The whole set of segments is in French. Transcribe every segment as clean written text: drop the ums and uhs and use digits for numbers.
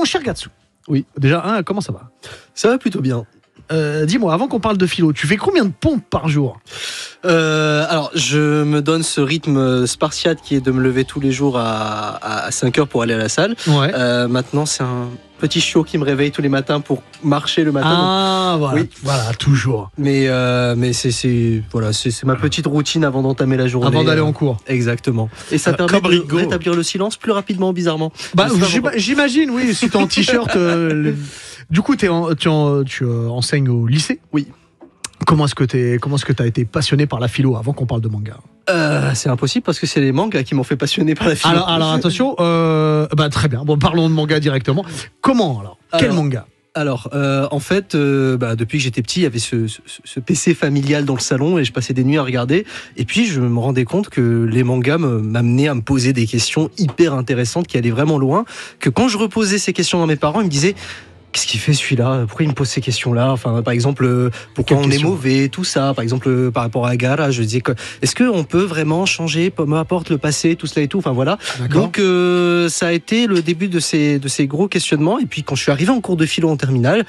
Mon cher Gatsu. Oui, déjà, comment ça va ? Ça va plutôt bien. Dis-moi, avant qu'on parle de philo, tu fais combien de pompes par jour ? Alors, je me donne ce rythme spartiate qui est de me lever tous les jours à 5h pour aller à la salle. Ouais. Maintenant, c'est un petit chiot qui me réveille tous les matins pour marcher le matin. Ah, voilà, oui. Voilà, toujours. Mais c'est ma petite routine avant d'entamer la journée. Avant d'aller en cours. Exactement. Et ça permet de rétablir le silence plus rapidement, bizarrement. Bah, j'imagine, oui, si t'es en t-shirt. Du coup, tu enseignes au lycée ? Oui. Comment est-ce que t'as été passionné par la philo avant qu'on parle de manga ? C'est impossible parce que c'est les mangas qui m'ont fait passionner par la philo. Alors attention, très bien. Bon, parlons de manga directement. Comment alors ? Quel manga ? Alors, en fait, depuis que j'étais petit, il y avait ce PC familial dans le salon et je passais des nuits à regarder. Et puis, je me rendais compte que les mangas m'amenaient à me poser des questions hyper intéressantes qui allaient vraiment loin. Que quand je reposais ces questions dans mes parents, ils me disaient... Qu'est-ce qu'il fait celui-là ? Pourquoi il me pose ces questions-là ? Enfin, par exemple, pourquoi on est mauvais, tout ça. Par exemple, par rapport à Gaara, je disais est-ce qu'on peut vraiment changer, peu importe le passé, tout cela et tout. Enfin voilà. D'accord. Donc ça a été le début de ces gros questionnements. Et puis quand je suis arrivé en cours de philo en terminale,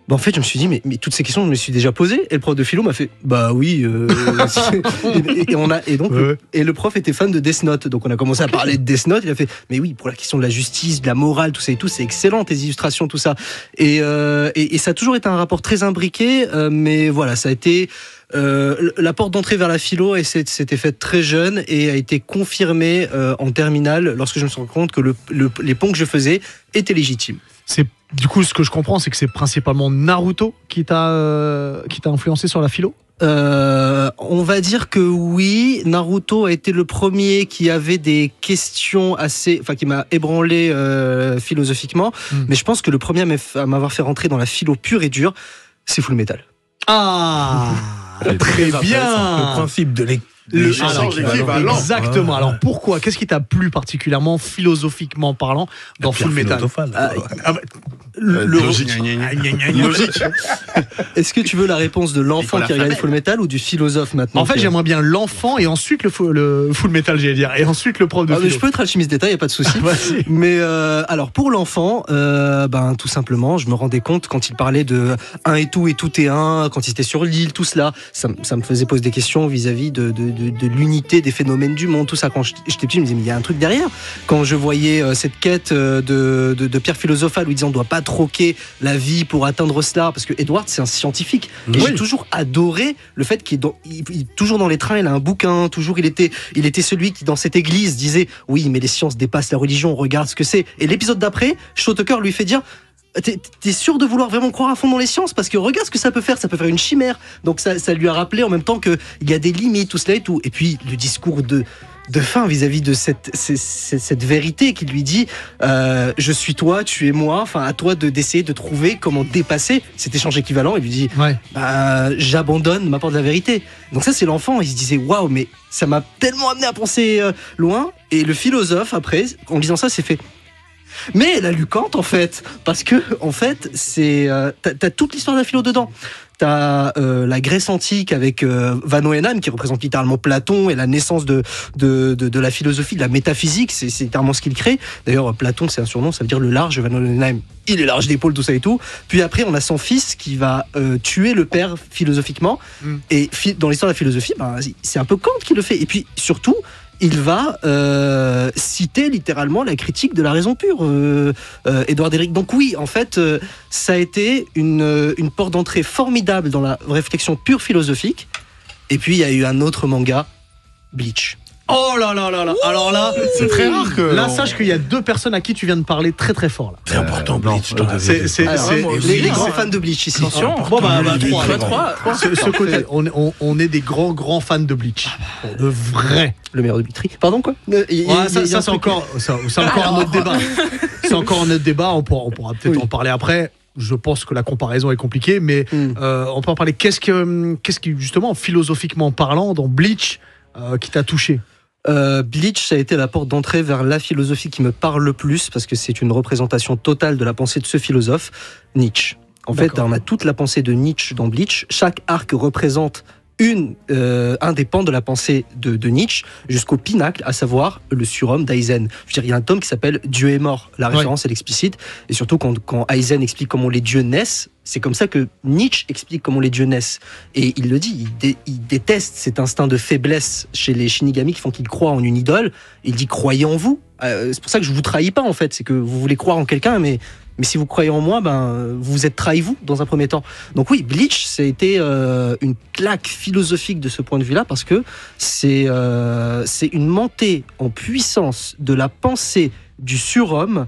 en fait, je me suis dit, mais toutes ces questions, je me suis déjà posées. Et le prof de philo m'a fait, bah oui. Et le prof était fan de Death Note. Donc, on a commencé à parler de Death Note. Il a fait, mais oui, pour la question de la justice, de la morale, tout ça et tout, c'est excellent, tes illustrations, tout ça. Et ça a toujours été un rapport très imbriqué. Mais voilà, ça a été la porte d'entrée vers la philo et c'était fait très jeune et a été confirmé en terminale lorsque je me suis rendu compte que les ponts que je faisais étaient légitimes. Du coup, ce que je comprends, c'est que c'est principalement Naruto qui t'a influencé sur la philo ? On va dire que oui, Naruto a été le premier qui avait des questions qui m'a ébranlé philosophiquement, mais je pense que le premier à m'avoir fait rentrer dans la philo pure et dure, c'est Fullmetal. Ah, très bien. Le principe de l'échange équivalent. Exactement. Alors pourquoi ? Qu'est-ce qui t'a plu particulièrement, philosophiquement parlant, dans Fullmetal ? Logique. Est-ce que tu veux la réponse de l'enfant qui regarde Fullmetal ou du philosophe maintenant ? En fait, j'aimerais bien l'enfant et ensuite le Fullmetal, j'allais dire, et ensuite le prof de philo. Je peux être alchimiste d'État, il n'y a pas de souci. Mais alors pour l'enfant, tout simplement, je me rendais compte quand il parlait de un et tout est un, quand il était sur l'île, tout cela, ça me faisait poser des questions vis-à-vis de l'unité des phénomènes du monde, tout ça. Quand j'étais petit, je me disais, mais il y a un truc derrière. Quand je voyais cette quête de pierre philosophale où il disait on ne doit pas troquer la vie pour atteindre cela, parce que Edward, c'est un scientifique. Et j'ai toujours adoré le fait qu'il toujours dans les trains, il a un bouquin, toujours il était celui qui, dans cette église, disait oui, mais les sciences dépassent la religion, regarde ce que c'est. Et l'épisode d'après, Shotoker lui fait dire t'es sûr de vouloir vraiment croire à fond dans les sciences, parce que regarde ce que ça peut faire une chimère. Donc ça lui a rappelé en même temps qu'il y a des limites, tout cela et tout. Et puis le discours de fin vis-à-vis de cette vérité qui lui dit je suis toi, tu es moi, enfin à toi d'essayer de trouver comment dépasser cet échange équivalent. Il lui dit j'abandonne, m'apporte la vérité. Donc ça, c'est l'enfant, il se disait waouh, mais ça m'a tellement amené à penser loin. Et le philosophe après, en lisant ça, s'est fait mais elle a lu Kant en fait, parce que en fait t'as toute l'histoire de la philo dedans. T'as la Grèce antique avec Van Oenam qui représente littéralement Platon et la naissance de la philosophie, de la métaphysique, c'est littéralement ce qu'il crée. D'ailleurs, Platon, c'est un surnom, ça veut dire le large. Van Oenam, il est large d'épaule, tout ça et tout. Puis après, on a son fils qui va tuer le père philosophiquement. Et dans l'histoire de la philosophie, c'est un peu Kant qui le fait. Et puis surtout, il va citer littéralement la critique de la raison pure, Édouard Déric. Donc oui, en fait, ça a été une porte d'entrée formidable dans la réflexion pure philosophique. Et puis, il y a eu un autre manga, Bleach. Oh là là là là. Alors là, c'est très rare que... Là, sache qu'il y a deux personnes à qui tu viens de parler très très fort là. C'est important, Bleach. Les grands fans de Bleach ici. Attention. Bon trois. Ce côté, on est des grands fans de Bleach. De vrai. Le meilleur de Bleach. Pardon quoi. Ça c'est encore un autre débat. C'est encore un autre débat. On pourra peut-être en parler après. Je pense que la comparaison est compliquée, mais on peut en parler. Qu'est-ce qui justement philosophiquement parlant dans Bleach qui t'a touché? Bleach, ça a été la porte d'entrée vers la philosophie qui me parle le plus, parce que c'est une représentation totale de la pensée de ce philosophe, Nietzsche. En fait, on a toute la pensée de Nietzsche dans Bleach. Chaque arc représente un des pans de la pensée de Nietzsche jusqu'au pinacle, à savoir le surhomme d'Eisen. Je veux dire, il y a un tome qui s'appelle Dieu est mort. La référence, elle est explicite. Et surtout, quand Eisen explique comment les dieux naissent, c'est comme ça que Nietzsche explique comment les dieux naissent. Et il le dit, il déteste cet instinct de faiblesse chez les Shinigami qui font qu'ils croient en une idole. Il dit, croyez en vous. C'est pour ça que je vous trahis pas, en fait. C'est que vous voulez croire en quelqu'un, mais si vous croyez en moi, vous vous êtes trahi vous dans un premier temps. Donc oui, Bleach, ça a été une claque philosophique de ce point de vue-là, parce que c'est une montée en puissance de la pensée du surhomme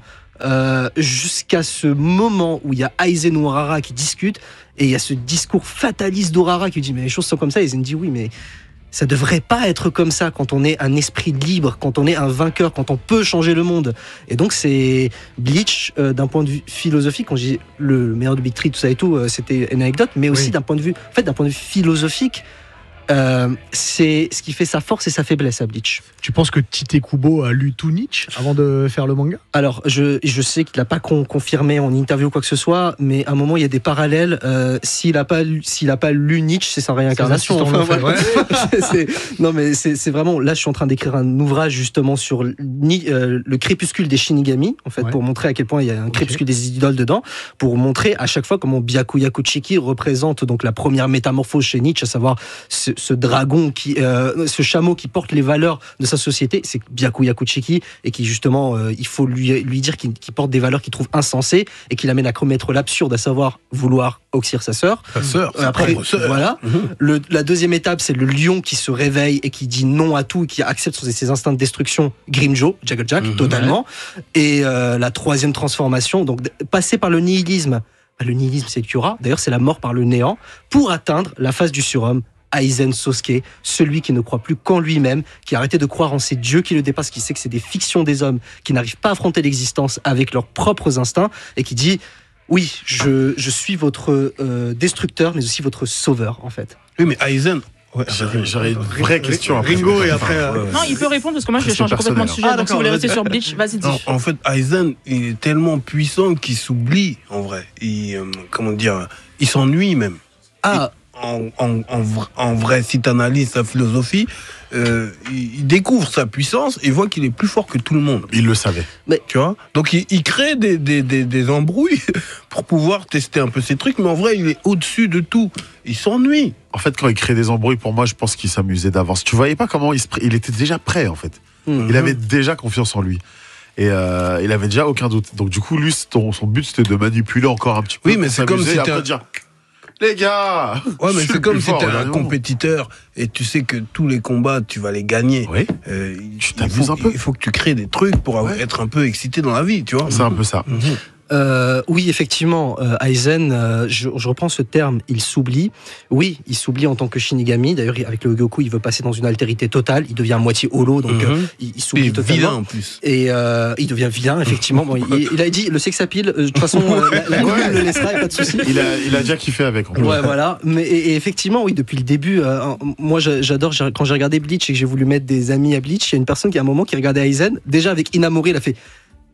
jusqu'à ce moment où il y a Aizen ou Urara qui discutent, et il y a ce discours fataliste d'Urara qui dit mais les choses sont comme ça. Aizen dit oui, mais ça devrait pas être comme ça quand on est un esprit libre, quand on est un vainqueur, quand on peut changer le monde. Et donc c'est Bleach d'un point de vue philosophique, quand je dis le meilleur de Big Three, tout ça et tout, c'était une anecdote, mais aussi d'un point de vue philosophique, c'est ce qui fait sa force et sa faiblesse à Bleach. Tu penses que Tite Kubo a lu tout Nietzsche avant de faire le manga ? Alors, je sais qu'il n'a pas confirmé en interview ou quoi que ce soit, mais à un moment, il y a des parallèles. S'il n'a pas lu Nietzsche, c'est sa réincarnation. Enfin, non, mais c'est vraiment... Là, je suis en train d'écrire un ouvrage, justement, sur le crépuscule des Shinigami, en fait, pour montrer à quel point il y a un crépuscule des idoles dedans, pour montrer à chaque fois comment Byakuya Kuchiki représente donc la première métamorphose chez Nietzsche, à savoir ce dragon, ce chameau qui porte les valeurs de sa société, c'est Byakuya Kuchiki, et qui justement, il faut lui dire qu'il porte des valeurs qu'il trouve insensées et qu'il amène à commettre l'absurde, à savoir vouloir oxyre sa sœur. Après, voilà. La deuxième étape, c'est le lion qui se réveille et qui dit non à tout, et qui accepte ses instincts de destruction, Grimjo, Jack, totalement. Et la troisième transformation, donc passer par le nihilisme. Le nihilisme, c'est Kyura. D'ailleurs, c'est la mort par le néant pour atteindre la phase du surhomme. Aizen Sosuke, celui qui ne croit plus qu'en lui-même, qui a arrêté de croire en ces dieux qui le dépassent, qui sait que c'est des fictions des hommes, qui n'arrivent pas à affronter l'existence avec leurs propres instincts, et qui dit oui, je suis votre destructeur, mais aussi votre sauveur, en fait. Oui, mais Aizen... J'aurais une vraie question après. Ringo et après. Non, il peut répondre parce que moi je vais changer complètement de sujet. Donc si vous voulez rester sur Bleach, vas-y. En fait, Aizen est tellement puissant qu'il s'oublie en vrai. Comment dire, il s'ennuie même. En vrai, si tu analyses sa philosophie, il découvre sa puissance et voit qu'il est plus fort que tout le monde. Il le savait. Mais, tu vois, donc il crée des embrouilles pour pouvoir tester un peu ses trucs, mais en vrai, il est au-dessus de tout. Il s'ennuie. En fait, quand il crée des embrouilles, pour moi, je pense qu'il s'amusait d'avance. Tu voyais pas comment il était déjà prêt, en fait. Il avait déjà confiance en lui. Et il avait déjà aucun doute. Donc du coup, lui, son but, c'était de manipuler encore un petit peu. Oui, mais c'est comme si après dire... Les gars, ouais, mais c'est comme si t'es un compétiteur et tu sais que tous les combats tu vas les gagner. Oui. Tu t'amuses un peu. Il faut que tu crées des trucs pour être un peu excité dans la vie, tu vois. C'est un peu ça. Oui, effectivement, Aizen, je reprends ce terme, il s'oublie. Oui, il s'oublie en tant que Shinigami. D'ailleurs, avec le Goku, il veut passer dans une altérité totale. Il devient à moitié holo, donc il s'oublie totalement. Vilain en plus. Et il devient vilain, effectivement. Bon, il a dit le sex appeal. De toute façon, la gueule le laissera, pas de souci. Il a déjà kiffé avec. En plus. Ouais, voilà. Mais et effectivement, oui, depuis le début, moi, j'adore quand j'ai regardé Bleach et que j'ai voulu mettre des amis à Bleach. Il y a une personne qui à un moment qui regardait Aizen. Déjà avec Inamori, il a fait.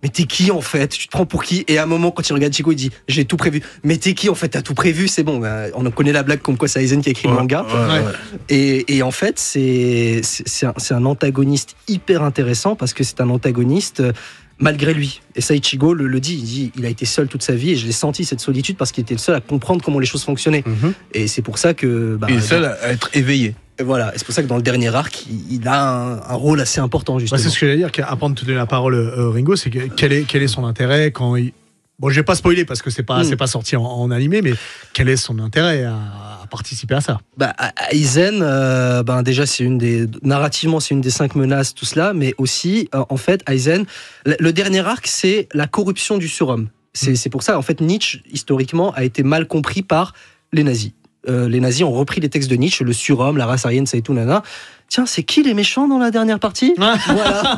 Mais t'es qui en fait ? Tu te prends pour qui ? Et à un moment, quand il regarde Chico, il dit j'ai tout prévu. Mais t'es qui en fait ? T'as tout prévu, c'est bon. On connaît la blague comme quoi c'est Aizen qui a écrit le manga. Et en fait, c'est un antagoniste hyper intéressant parce que c'est un antagoniste malgré lui. Et ça, Ichigo le dit, il a été seul toute sa vie et je l'ai senti cette solitude parce qu'il était le seul à comprendre comment les choses fonctionnaient. Et c'est pour ça que... il est seul à être éveillé. Et voilà, et c'est pour ça que dans le dernier arc, il a un rôle assez important, justement. C'est ce que j'allais dire, avant de te donner la parole, Ringo, c'est quel est son intérêt quand il... Bon, je vais pas spoiler parce que c'est pas sorti en animé, mais quel est son intérêt à participer à ça ? Aizen, déjà, narrativement, c'est une des 5 menaces, tout cela, mais aussi, en fait, Aizen, le dernier arc, c'est la corruption du surhomme. C'est pour ça, en fait, Nietzsche, historiquement, a été mal compris par les nazis. Les nazis ont repris les textes de Nietzsche, le surhomme, la race aryenne, ça et tout, nana. Tiens, c'est qui les méchants dans la dernière partie ? Voilà.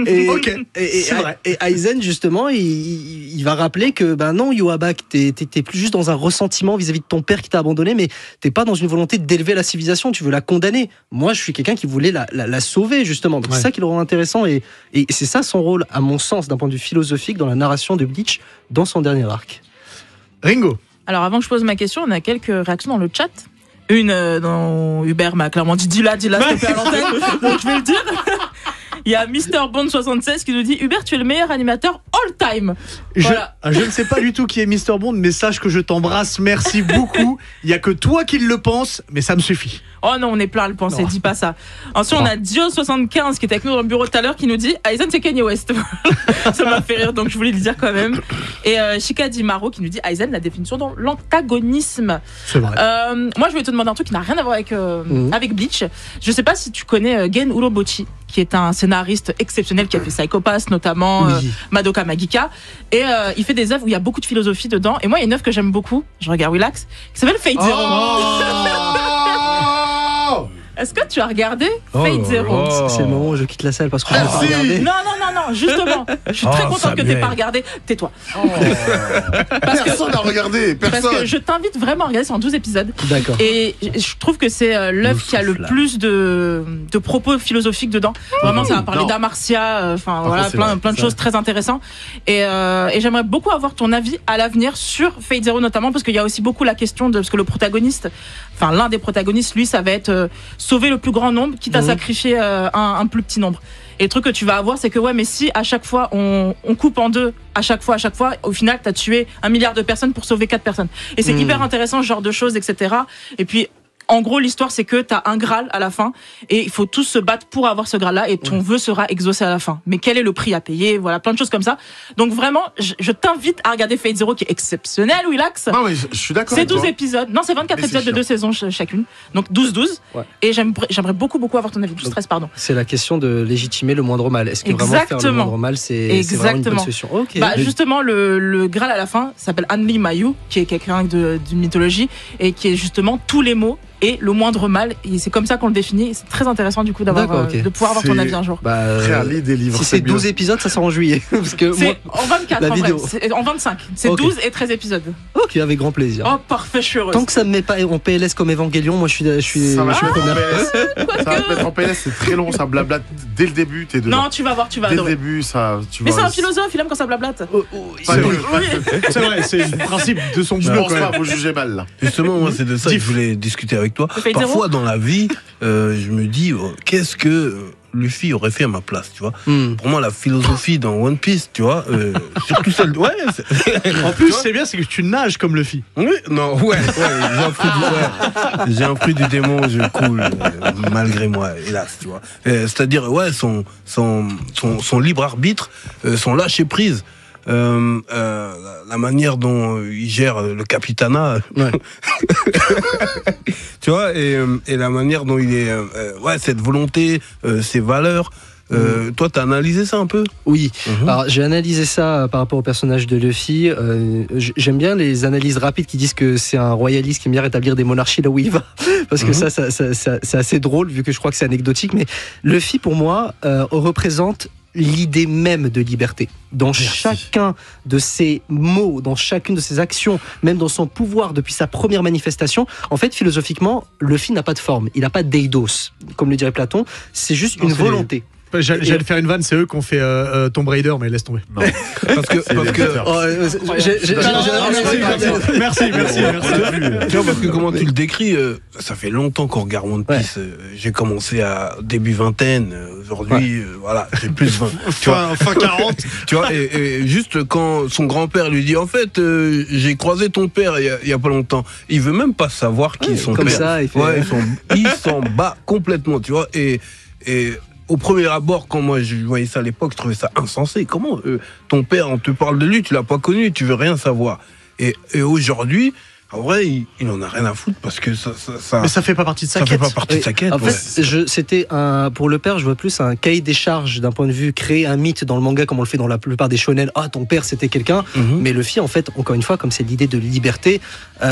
Et Aizen, justement, il va rappeler que, non, Yhwach, t'es plus juste dans un ressentiment vis-à-vis de ton père qui t'a abandonné, mais t'es pas dans une volonté d'élever la civilisation, tu veux la condamner. Moi, je suis quelqu'un qui voulait la sauver, justement. Donc, c'est ça qui le rend intéressant, et c'est ça son rôle, à mon sens, d'un point de vue philosophique, dans la narration de Bleach, dans son dernier arc. Ringo. Alors avant que je pose ma question, on a quelques réactions dans le chat. Une dont Hubert m'a clairement dit dis-la s'il te plaît à l'antenne, donc je vais le dire. Il y a Mr. Bond 76 qui nous dit Hubert, tu es le meilleur animateur all time. Voilà. Je ne sais pas du tout qui est Mr. Bond, mais sache que je t'embrasse, merci beaucoup. Il n'y a que toi qui le penses, mais ça me suffit. Oh non, on est plein à le penser, dis pas ça. Ensuite, on a Dio75 qui était avec nous dans le bureau tout à l'heure qui nous dit Aizen, c'est Kanye West. Ça m'a fait rire, donc je voulais le dire quand même. Et Shika Dimaro qui nous dit Aizen, la définition dans l'antagonisme. C'est vrai. Moi, je vais te demander un truc qui n'a rien à voir avec Bleach. Je sais pas si tu connais Gen Urobuchi, qui est un scénariste exceptionnel qui a fait Psycho-Pass, notamment Madoka Magica. Et il fait des œuvres où il y a beaucoup de philosophie dedans. Et moi, il y a une œuvre que j'aime beaucoup, je regarde Willax, qui s'appelle Fate Zero. Est-ce que tu as regardé Fate Zero? C'est le moment où je quitte la salle parce que je n'ai pas regardé. Non, justement. Je suis très contente que tu n'aies pas regardé. Tais-toi. Personne n'a regardé. Parce que je t'invite vraiment à regarder, c'est en 12 épisodes. D'accord. Et je trouve que c'est l'œuvre qui a le plus de propos philosophiques dedans. Vraiment, ça va parler d'Amartya, enfin voilà, plein de choses très intéressantes. Et j'aimerais beaucoup avoir ton avis à l'avenir sur Fate Zero notamment, parce qu'il y a aussi beaucoup la question de parce que le protagoniste, enfin l'un des protagonistes, lui, ça va être sauver le plus grand nombre, quitte à sacrifier un plus petit nombre. Et le truc que tu vas avoir, c'est que mais si à chaque fois on coupe en deux, à chaque fois, au final, t'as tué 1 milliard de personnes pour sauver 4 personnes. Et c'est hyper intéressant, ce genre de choses, etc. Et puis, en gros, l'histoire, c'est que t'as un Graal à la fin et il faut tous se battre pour avoir ce Graal-là et ton vœu sera exaucé à la fin. Mais quel est le prix à payer? Voilà, plein de choses comme ça. Donc vraiment, je t'invite à regarder Fate Zero qui est exceptionnel, Willax. Non, mais je suis d'accord. C'est 12 épisodes. Non, c'est 24 épisodes de 2 saisons chacune. Donc 12. Ouais. Et j'aimerais beaucoup avoir ton avis. Je stresse, pardon. C'est la question de légitimer le moindre mal. Est-ce que vraiment faire le moindre mal, c'est vraiment une bonne solution? Okay. Justement, le Graal à la fin s'appelle Anli Mayu, qui est quelqu'un d'une mythologie et qui est justement tous les mots et le moindre mal, et c'est comme ça qu'on le définit. Et c'est très intéressant du coup de pouvoir avoir ton avis un jour. Des livres, si c'est 12 épisodes, ça sort en juillet. Parce que c'est en 24 en vidéo. Vrai, en 25. C'est 12 et 13 épisodes. Ok, avec grand plaisir. Oh parfait, je suis heureuse. Tant que ça me met pas en PLS comme Evangelion, moi je suis ça va te mettre en PLS, c'est très long, ça blablate dès le début, t'es dedans. Non, tu vas voir, tu vas adorer. Dès le début, ça. Mais c'est un philosophe, il aime quand ça blablate. C'est vrai, c'est le principe de son boulot. Je pense pas, vous jugez mal là. Justement, moi c'est de ça que je voulais discuter avec toi. Parfois dans la vie, je me dis qu'est-ce que Luffy aurait fait à ma place, tu vois. Pour moi, la philosophie dans One Piece, tu vois, surtout celle. Ouais. En plus, c'est bien, c'est que tu nages comme Luffy. Oui, non, j'ai un fruit du démon, je coule malgré moi, hélas, tu vois. C'est-à-dire, son libre arbitre, son lâcher prise. La manière dont il gère le Capitana, tu vois, et la manière dont il est, cette volonté, ses valeurs. Toi, t'as analysé ça un peu? Oui. Alors, j'ai analysé ça par rapport au personnage de Luffy. J'aime bien les analyses rapides qui disent que c'est un royaliste qui aime bien rétablir des monarchies là où il va, parce que ça c'est assez drôle vu que je crois que c'est anecdotique. Mais Luffy, pour moi, représente l'idée même de liberté. Dans chacun de ses mots, dans chacune de ses actions, même dans son pouvoir depuis sa première manifestation, en fait, philosophiquement, Luffy n'a pas de forme, il n'a pas d'eidos, comme le dirait Platon, c'est juste une volonté. J'allais faire une vanne, c'est eux qui ont fait Tomb Raider, mais laisse tomber. Non. Parce que merci. Tu vois, parce que comment tu le décris, ça fait longtemps qu'on regarde One Piece. J'ai commencé à début vingtaine, aujourd'hui, voilà, j'ai plus de 20. Fin 40. Tu vois, et juste quand son grand-père lui dit, en fait, j'ai croisé ton père il y a pas longtemps, il veut même pas savoir qui est son comme père. Ça, il s'en bat complètement, tu vois, et au premier abord, quand moi je voyais ça à l'époque, je trouvais ça insensé. Comment ton père, on te parle de lui, tu l'as pas connu, tu veux rien savoir. Et aujourd'hui, en vrai, il en a rien à foutre parce que ça. Mais ça fait pas partie de sa quête. Ça fait pas partie de sa quête. En fait, c'était pour le père, je vois plus un cahier des charges d'un point de vue créer un mythe dans le manga comme on le fait dans la plupart des shonen. Ah, ton père c'était quelqu'un. Mais Luffy, en fait, encore une fois, comme c'est l'idée de liberté,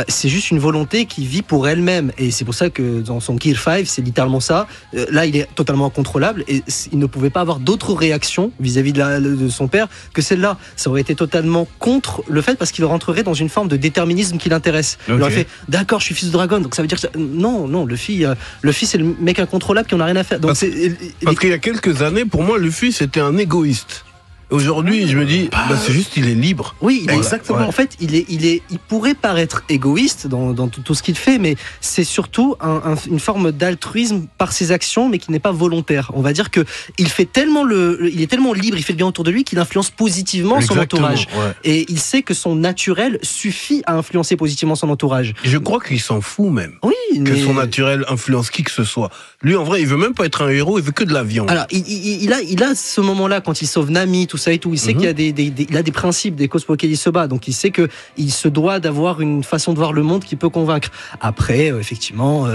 c'est juste une volonté qui vit pour elle-même. Et c'est pour ça que dans son Gear 5, c'est littéralement ça. Là, il est totalement incontrôlable et il ne pouvait pas avoir d'autre réaction vis-à-vis de son père que celle-là. Ça aurait été totalement contre le fait parce qu'il rentrerait dans une forme de déterminisme qui l'intéresse. Okay. Il aurait fait d'accord, je suis fils de dragon, donc ça veut dire que non, Luffy c'est le mec incontrôlable qui en a rien à faire. Donc parce qu'il y a quelques années, pour moi, Luffy c'était un égoïste. Aujourd'hui, je me dis, c'est juste, il est libre. Oui, exactement. En fait, il pourrait paraître égoïste dans tout ce qu'il fait, mais c'est surtout une forme d'altruisme par ses actions, mais qui n'est pas volontaire. On va dire que il est tellement libre, il fait le bien autour de lui qu'il influence positivement son entourage. Ouais. Et il sait que son naturel suffit à influencer positivement son entourage. Et je crois qu'il s'en fout même. Oui, que son naturel influence qui que ce soit. Lui, en vrai, il veut même pas être un héros, il veut que de l'avion. Alors, il a ce moment-là quand il sauve Nami, tout ça et tout. Il sait qu'il y a il a des principes, des causes pour lesquelles il se bat. Donc, il sait que il se doit d'avoir une façon de voir le monde qui peut convaincre. Après, effectivement,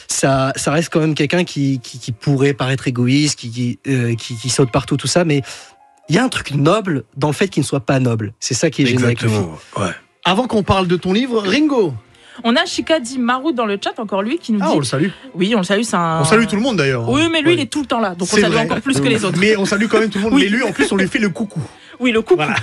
ça reste quand même quelqu'un qui pourrait paraître égoïste, qui saute partout, tout ça, mais il y a un truc noble dans le fait qu'il ne soit pas noble. C'est ça qui est génial avec le film. Ouais. Avant qu'on parle de ton livre, Ringo. On a Shikadi Maru dans le chat, encore lui, qui nous dit... on le salue. Oui, on le salue, On salue tout le monde d'ailleurs. Oui, mais lui, il est tout le temps là, donc on salue encore plus que les autres. Mais on salue quand même tout le monde. Mais lui, en plus, on lui fait le coucou. Oui, le coucou. Voilà.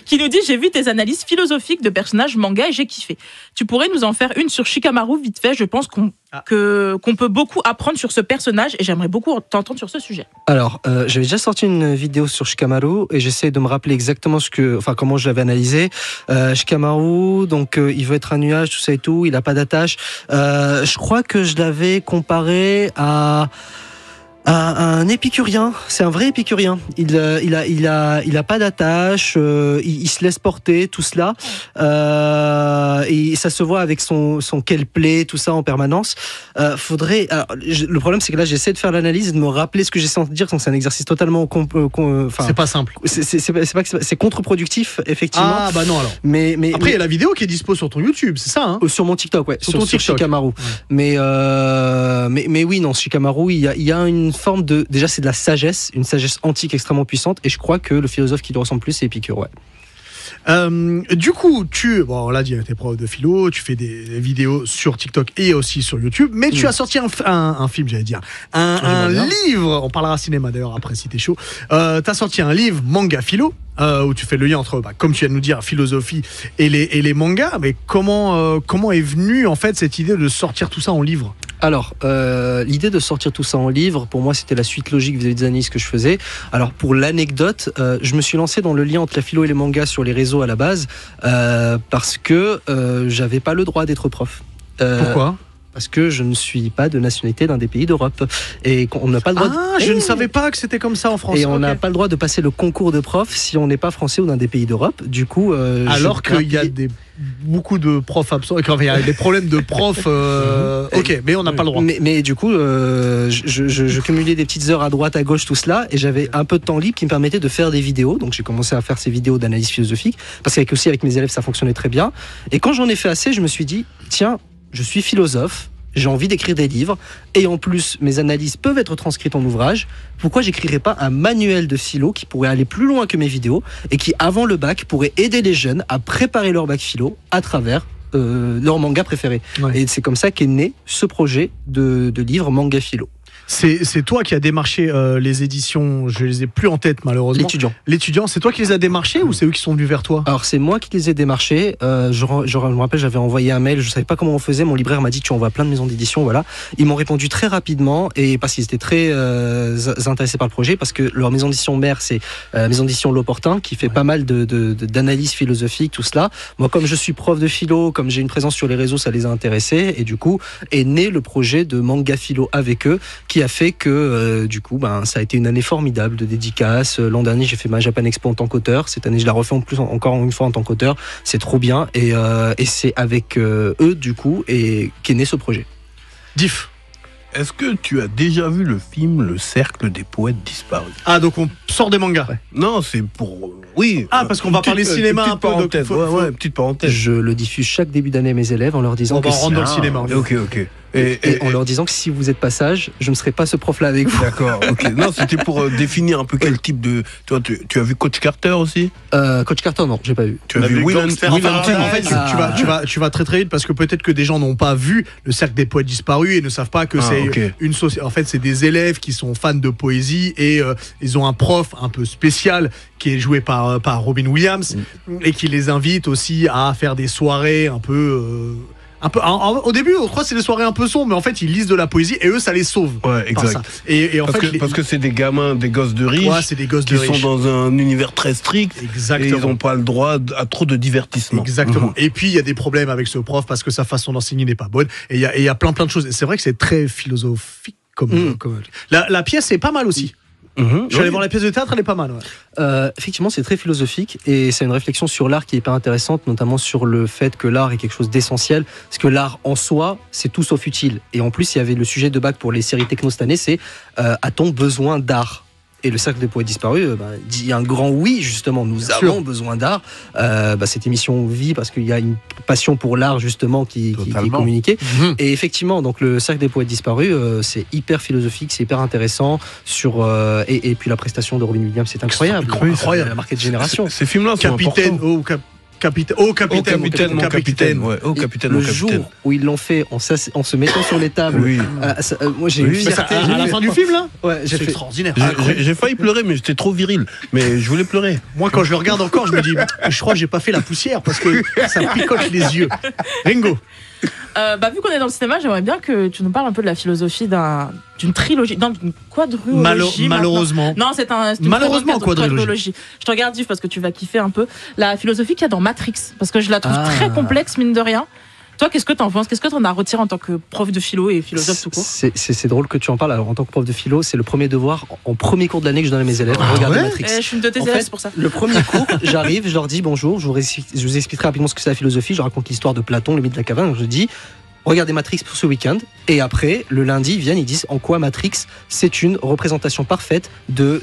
Qui nous dit, j'ai vu tes analyses philosophiques de personnages manga et j'ai kiffé. Tu pourrais nous en faire une sur Shikamaru vite fait. Je pense qu'on peut beaucoup apprendre sur ce personnage et j'aimerais beaucoup t'entendre sur ce sujet. Alors, j'avais déjà sorti une vidéo sur Shikamaru et j'essaie de me rappeler exactement comment je l'avais analysé. Shikamaru, donc il veut être un nuage, tout ça et tout. Il a pas d'attache. Je crois que je l'avais comparé à un épicurien, c'est un vrai épicurien. Il a pas d'attache, il se laisse porter, tout cela, et ça se voit avec son quel play, tout ça en permanence. Le problème, c'est que là, j'essaie de faire l'analyse et de me rappeler ce que j'essaie de dire, donc c'est un exercice totalement, c'est pas simple. C'est contre-productif, effectivement. Ah bah non alors. Mais après, il y a la vidéo qui est dispo sur ton YouTube, c'est ça, hein? Sur mon TikTok, ouais. Sur Shikamaru. Ouais. Mais oui, non, Shikamaru, il y a une forme de... Déjà, c'est de la sagesse, une sagesse antique extrêmement puissante, et je crois que le philosophe qui lui ressemble plus, c'est Épicure, ouais. Du coup, on l'a dit, t'es prof de philo, tu fais des vidéos sur TikTok et aussi sur YouTube, mais tu as sorti un film, j'allais dire, un livre, on parlera cinéma d'ailleurs après si t'es chaud, t'as sorti un livre manga philo, où tu fais le lien entre, comme tu viens de nous dire, philosophie et les mangas, mais comment est venue en fait cette idée de sortir tout ça en livre ? Alors, l'idée de sortir tout ça en livre, pour moi, c'était la suite logique vis-à-vis des analyses que je faisais. Alors, pour l'anecdote, je me suis lancé dans le lien entre la philo et les mangas sur les réseaux à la base, parce que j'avais pas le droit d'être prof. Pourquoi ? Parce que je ne suis pas de nationalité d'un des pays d'Europe. Et qu'on n'a pas le droit je ne savais pas que c'était comme ça en France. Et on n'a pas le droit de passer le concours de prof si on n'est pas français ou d'un des pays d'Europe. Du coup... alors qu'il y a beaucoup de profs absents, il y a des problèmes de profs... ok, mais on n'a pas le droit. Mais du coup, je cumulais des petites heures à droite, à gauche, tout cela, et j'avais un peu de temps libre qui me permettait de faire des vidéos. Donc j'ai commencé à faire ces vidéos d'analyse philosophique, parce qu'avec mes élèves, ça fonctionnait très bien. Et quand j'en ai fait assez, je me suis dit, tiens, je suis philosophe, j'ai envie d'écrire des livres, et en plus, mes analyses peuvent être transcrites en ouvrage. Pourquoi j'écrirais pas un manuel de philo qui pourrait aller plus loin que mes vidéos, et qui, avant le bac, pourrait aider les jeunes à préparer leur bac philo à travers leur manga préféré. Ouais. Et c'est comme ça qu'est né ce projet de livre manga philo. C'est toi qui as démarché les éditions, je les ai plus en tête malheureusement. L'étudiant, c'est toi qui les as démarchés ou c'est eux qui sont venus vers toi ? Alors c'est moi qui les ai démarchés. Je me rappelle, j'avais envoyé un mail, je savais pas comment on faisait. Mon libraire m'a dit tu envoies plein de maisons d'édition, voilà. Ils m'ont répondu très rapidement et parce qu'ils étaient très intéressés par le projet, parce que leur maison d'édition mère c'est maison d'édition L'Opportun qui fait pas mal d'analyses philosophiques, tout cela. Moi comme je suis prof de philo, comme j'ai une présence sur les réseaux, ça les a intéressés et du coup est né le projet de manga philo avec eux qui a fait que du coup ça a été une année formidable de dédicaces. L'an dernier j'ai fait ma Japan Expo en tant qu'auteur, cette année je la refais encore une fois en tant qu'auteur, c'est trop bien et c'est avec eux du coup et qu'est né ce projet. Diff. Est-ce que tu as déjà vu le film Le Cercle des Poètes Disparus ? Ah, donc on sort des mangas. Ouais. Non, c'est pour... Oui. Ah, parce qu'on va parler cinéma un peu. Parenthèse. Donc petite parenthèse. Je le diffuse chaque début d'année à mes élèves en leur disant on rentre dans le cinéma. Ok. Et en leur disant que si vous êtes pas sage, je ne serai pas ce prof-là avec vous. D'accord, ok. Non, c'était pour définir un peu quel type de... Tu as vu Coach Carter aussi ? Coach Carter, non, j'ai pas vu. Tu as vu Will Hunting ? En fait, tu vas très très vite parce que peut-être que des gens n'ont pas vu Le Cercle des Poètes Disparus et ne savent pas que c'est une société. En fait, c'est des élèves qui sont fans de poésie et ils ont un prof un peu spécial qui est joué par Robin Williams et qui les invite aussi à faire des soirées un peu un peu. Au début, on croit que c'est des soirées un peu sombres, mais en fait, ils lisent de la poésie et eux, ça les sauve. Ouais, exact. Et en parce que c'est des gamins, des gosses de riches, c'est des gosses qui sont dans un univers très strict. Exactement. Et ils n'ont pas le droit à trop de divertissement. Exactement. Et puis, il y a des problèmes avec ce prof parce que sa façon d'enseigner n'est pas bonne. Et il y a plein de choses. Et c'est vrai que c'est très philosophique comme. La pièce est pas mal aussi. Je suis allé voir la pièce de théâtre, elle est pas mal. Effectivement, c'est très philosophique et c'est une réflexion sur l'art qui est hyper intéressante, notamment sur le fait que l'art est quelque chose d'essentiel, parce que l'art en soi, c'est tout sauf utile. Et en plus, il y avait le sujet de bac pour les séries techno cette année, c'est a-t-on besoin d'art ? Et le Cercle des Poètes Disparus dit un grand oui, justement, nous avons besoin d'art. Cette émission vit parce qu'il y a une passion pour l'art, justement, qui est communiquée. Et effectivement, donc, le Cercle des Poètes Disparus, c'est hyper philosophique, c'est hyper intéressant. Et puis la prestation de Robin Williams, c'est incroyable. Incroyable. Elle a marqué de génération. Ces films-là sont importants. Capitaine, le jour où ils l'ont fait en se mettant sur les tables, moi j'ai eu fierté. À la fin du film là, c'est extraordinaire. J'ai failli pleurer, mais j'étais trop viril. Mais je voulais pleurer. Moi, quand je le regarde encore, je me dis, je crois que j'ai pas fait la poussière parce que ça picote les yeux. Ringo. Vu qu'on est dans le cinéma, j'aimerais bien que tu nous parles un peu de la philosophie d'une trilogie, d'une quadrilogie. Malheureusement. Non, c'est une quadrilogie. Je te regarde, Yves, parce que tu vas kiffer un peu la philosophie qu'il y a dans Matrix, parce que je la trouve très complexe, mine de rien. Toi, qu'est-ce que t'en penses ? Qu'est-ce que t'en as retiré en tant que prof de philo et philosophe tout court ? C'est drôle que tu en parles. Alors, en tant que prof de philo, c'est le premier devoir en premier cours de l'année que je donne à mes élèves. Regardez Matrix. Je suis une de tes élèves, c'est pour ça. Le premier cours, j'arrive, je leur dis bonjour, je vous expliquerai rapidement ce que c'est la philosophie. Je raconte l'histoire de Platon, le mythe de la caverne. Je dis, regardez Matrix pour ce week-end. Et après, le lundi, ils viennent, ils disent en quoi Matrix, c'est une représentation parfaite de